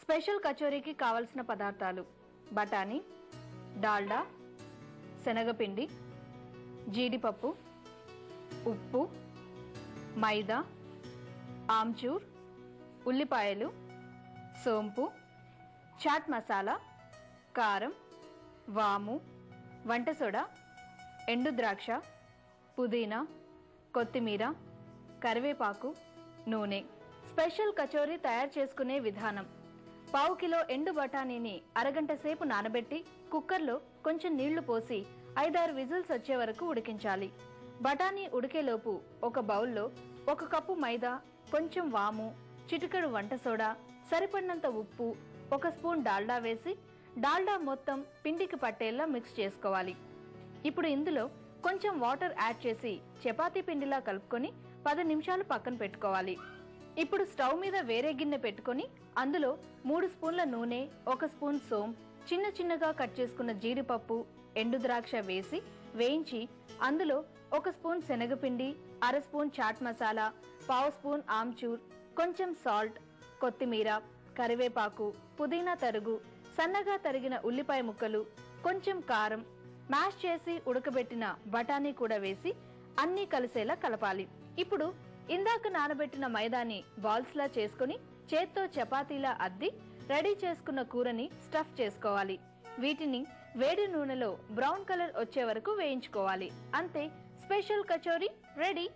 Special కచోరీకి కావలసిన పదార్థాలు: బఠానీ, డాల్డా, శనగపిండి, జీడిపప్పు, ఉప్పు, మైదా, ఆమ్చూర్, ఉల్లిపాయలు, సోంపు, చాట్ మసాలా, కారం, వాము, వంట సోడా, ఎండు ద్రాక్ష, పుదీనా, కొత్తిమీర, కరివేపాకు, నూనె. స్పెషల్ కచోరీ తయారు చేసుకునే విధానం: పావు కిలో ఎండు బఠానీని అరగంట సేపు నానబెట్టి కుక్కర్లో కొంచెం నీళ్లు పోసి 5-6 విజిల్స్ వచ్చే వరకు ఉడికించాలి. బఠానీ ఉడికేలోపు ఒక బౌల్లో 1 కప్పు మైదా, కొంచెం వాము, చిటికెడు వంట సోడా, సరిపడినంత ఉప్పు, 1 స్పూన్ డాల్డా వేసి డాల్డా మొత్తం పిండికి పట్టేలా మిక్స్ చేసుకోవాలి. ఇప్పుడు ఇందులో కొంచెం వాటర్ యాడ్ చేసి చపాతీ పిండిలా కలుపుకొని 10 నిమిషాలు పక్కన పెట్టుకోవాలి. ఇప్పుడు స్టవ్ మీద వేరే గిన్నె పెట్టుకొని అందులో 3 స్పూన్ల నూనె, 1 స్పూన్ సోంపు, చిన్న చిన్నగా కట్ చేసుకున్న జీడిపప్పు, ఎండు ద్రాక్ష వేసి వేయించి అందులో 1 స్పూన్ శనగపిండి, 1/2 స్పూన్ చాట్ మసాలా, పావు స్పూన్ ఆమ్చూర్, కొంచెం సాల్ట్, కొత్తిమీర, కరివేపాకు, పుదీనా తరుగు, సన్నగా తరిగిన ఉల్లిపాయ ముక్కలు, కొంచెం కారం, మ్యాష్ చేసి ఉడకబెట్టిన బఠానీ కూడా వేసి అన్నీ కలిసేలా కలపాలి. ఇప్పుడు ఇందాక నానబెట్టిన మైదాని బాల్స్ లా చేసుకుని చేత్తో చపాతీలా అద్ది రెడీ చేసుకున్న కూరని స్టఫ్ చేసుకోవాలి. వీటిని వేడి నూనెలో బ్రౌన్ కలర్ వచ్చే వరకు వేయించుకోవాలి. అంతే, స్పెషల్ కచోరీ రెడీ.